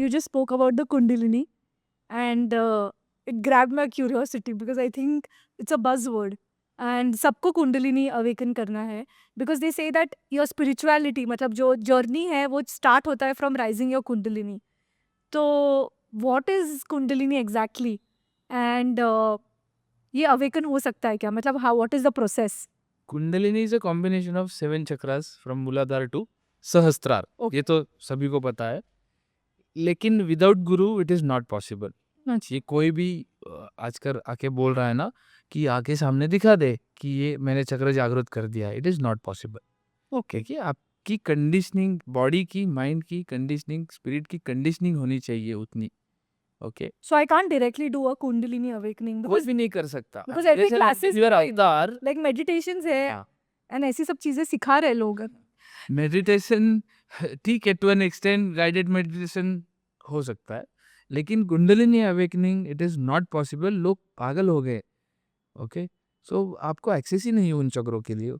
you just spoke about the Kundalini, and it grabbed my curiosity because I think it's a buzzword. And सबको kundalini awaken करना है because they say that your spirituality मतलब जो journey है वो start होता है from rising your कुंडलिनी. तो what is kundalini exactly? And ये अवेकन हो सकता है क्या? मतलब how what is the process? Kundalini is a combination of 7 chakras from मूलाधार टू सहस्त्रार. Okay. ये तो सभी को पता है, लेकिन without Guru it is not possible. अच्छा. ये कोई भी आजकल आके बोल रहा है ना कि आके सामने दिखा दे कि ये मैंने चक्र जागृत कर दिया, it is not possible. Okay. क्योंकि आपकी कंडीशनिंग, बॉडी की, माइंड की कंडीशनिंग, स्पिरिट की कंडीशनिंग होनी चाहिए उतनी. Okay, So I can't directly do a Kundalini awakening कोई because भी नहीं कर सकता. because every जैसे classes you are अवतार, like meditations है हाँ, and ऐसी सब चीजें सिखा रहे लोग. मेडिटेशन ठीक है, to an extent guided meditation हो सकता है, लेकिन kundalini awakening it is not possible. लोग पागल हो गए. ओके, सो आपको एक्सेस ही नहीं है उन चक्रों के लिए.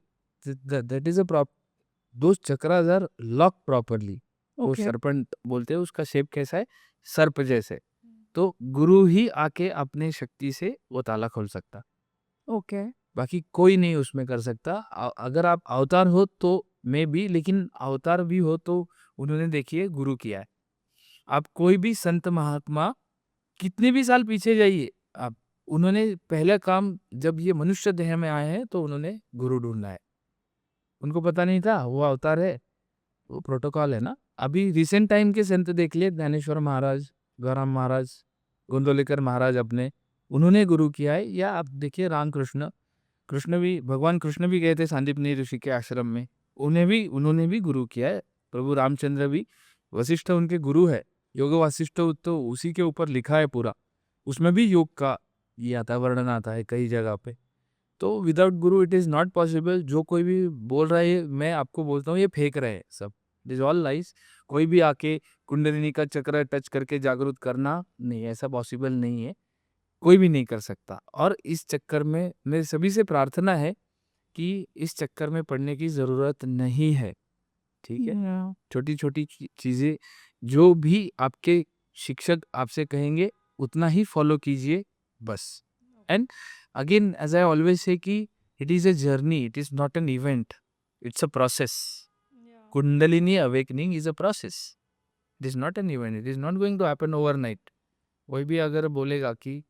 That is a those chakras are lock properly. वो Okay. सरपंट बोलते हैं, उसका शेप कैसा है, सर्प जैसे. तो गुरु ही आके अपने शक्ति से वो ताला खोल सकता, Okay. बाकी कोई नहीं उसमें कर सकता. अगर आप अवतार हो तो मे भी, लेकिन अवतार भी हो तो उन्होंने देखिए गुरु किया है. आप कोई भी संत महात्मा कितने भी साल पीछे जाइए, आप उन्होंने पहला काम जब ये मनुष्य देह में आए हैं तो उन्होंने गुरु ढूंढना है. उनको पता नहीं था वो अवतार है, वो प्रोटोकॉल है ना. अभी रिसेंट टाइम के संत देख लिए, ज्ञानेश्वर महाराज, गौराम महाराज, गोंदोलेकर महाराज अपने, उन्होंने गुरु किया है. या आप देखिए रामकृष्ण, कृष्ण भी, भगवान कृष्ण भी गए थे सांदीपनी ऋषि के आश्रम में, उन्होंने भी गुरु किया है. प्रभु रामचंद्र भी, वशिष्ठ उनके गुरु है. योग वासिष्ठ तो उसी के ऊपर लिखा है पूरा, उसमें भी योग का ये आता, वर्णन आता है कई जगह पे. तो without Guru it is not possible. जो कोई भी बोल रहा है, मैं आपको बोलता हूँ ये फेंक रहे हैं सब. It is all lies. कोई भी आके कुंडलिनी का चक्र टच करके जागरूक करना नहीं, ऐसा पॉसिबल नहीं है, कोई भी नहीं कर सकता. और इस चक्कर में मेरे सभी से प्रार्थना है कि इस चक्कर में पड़ने की ज़रूरत नहीं है. ठीक है, Yeah. छोटी छोटी चीज़ें जो भी आपके शिक्षक आपसे कहेंगे उतना ही फॉलो कीजिए बस. And again as I always say कि it is a journey, it is not an event, it's a process. Kundalini awakening is a process, it is not an event, it is not going to happen overnight. कोई भी अगर बोलेगा कि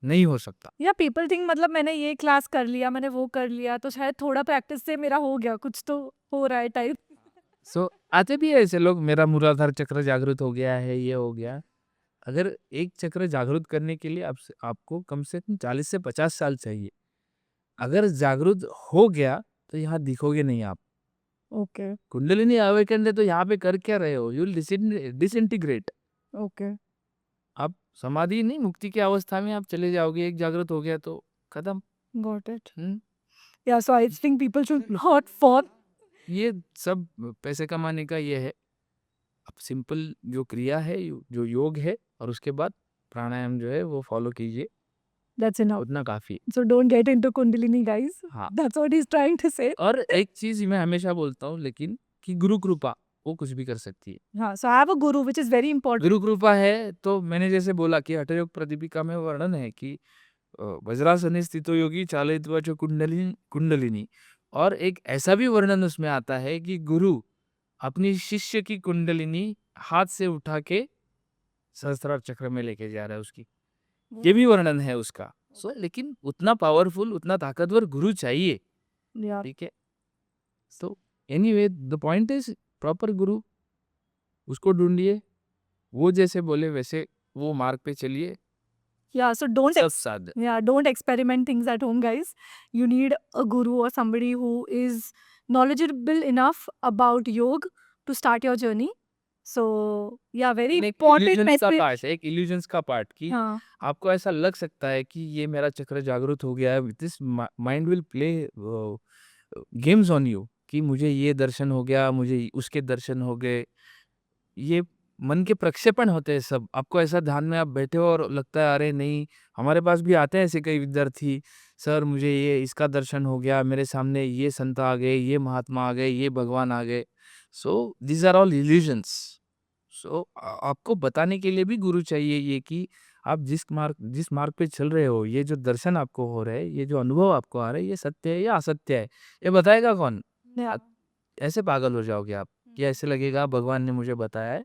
नहीं हो सकता, या पीपल थिंक मतलब मैंने ये क्लास कर लिया, मैंने वो कर लिया, तो शायद थोड़ा प्रैक्टिस से मेरा हो गया, कुछ तो हो रहा है टाइप. सो आते भी है ऐसे लोग, मेरा मूलाधार चक्र जागृत हो गया है, ये हो गया. अगर एक चक्र जागृत करने के लिए आपको कम से कम 40 से 50 साल चाहिए. अगर जागृत हो गया तो यहाँ दिखोगे नहीं आप. ओके. कुंडलिनी अवेकन है तो यहाँ पे कर क्या रहे हो, यू विल डिसइंटीग्रेट. ओके. आप समाधि नहीं, मुक्ति की अवस्था में आप चले जाओगे. एक जागृत हो गया तो खत्म. Got it. Hmm. Yeah so I think people should not for. ये सब पैसे कमाने का ये है. अब सिंपल जो क्रिया है, जो योग है, और उसके बाद प्राणायाम जो है वो फॉलो कीजिए, दैट्स इनफ. उतना काफी. So don't get into Kundalini, guys. हाँ, That's what he's trying to say. और एक चीज मैं हमेशा बोलता हूँ, लेकिन कि गुरु कृपा वो कुछ भी कर सकती है. हाँ, so I have a guru which is very important. गुरु कृपा है तो मैंने जैसे बोला कि हठयोग प्रदीपिका में वर्णन है कि वज्रासने स्थितो योगी चालयित्वा च कुंडलिनी. और एक ऐसा भी वर्णन उसमें आता है कि गुरु अपनी शिष्य की कुंडलिनी हाथ से उठा के सहस्त्रार चक्र में लेके जा रहा है उसकी. ये भी वर्णन है उसका. सो लेकिन उतना पावरफुल, उतना ताकतवर गुरु चाहिए. Yeah. ठीक है, so anyway the point is proper गुरु, उसको ढूंढिए, वो जैसे बोले वैसे वो मार्ग पे चलिए, Yeah, so don't सब साध. don't experiment things at home, guys. You need a guru or somebody who is knowledgeable enough about yoga to start your journey. So yeah, very important illusions का message. पार्ट है, एक illusions का part कि हाँ. आपको ऐसा लग सकता है कि ये मेरा चक्र जागृत हो गया है. This mind will play games on you कि मुझे ये दर्शन हो गया, मुझे उसके दर्शन हो गए. ये मन के प्रक्षेपण होते हैं सब. आपको ऐसा ध्यान में आप बैठे हो और लगता है अरे नहीं, हमारे पास भी आते हैं ऐसे कई विद्यार्थी, सर मुझे ये इसका दर्शन हो गया, मेरे सामने ये संत आ गए, ये महात्मा आ गए, ये भगवान आ गए. So these are all illusions. So आपको बताने के लिए भी गुरु चाहिए ये कि आप जिस मार्ग पे चल रहे हो, ये जो दर्शन आपको हो रहे हैं, ये जो अनुभव आपको आ रहा है, ये सत्य है या असत्य है? ये बताएगा कौन? या अ, ऐसे पागल हो जाओगे आप कि ऐसे लगेगा भगवान ने मुझे बताया है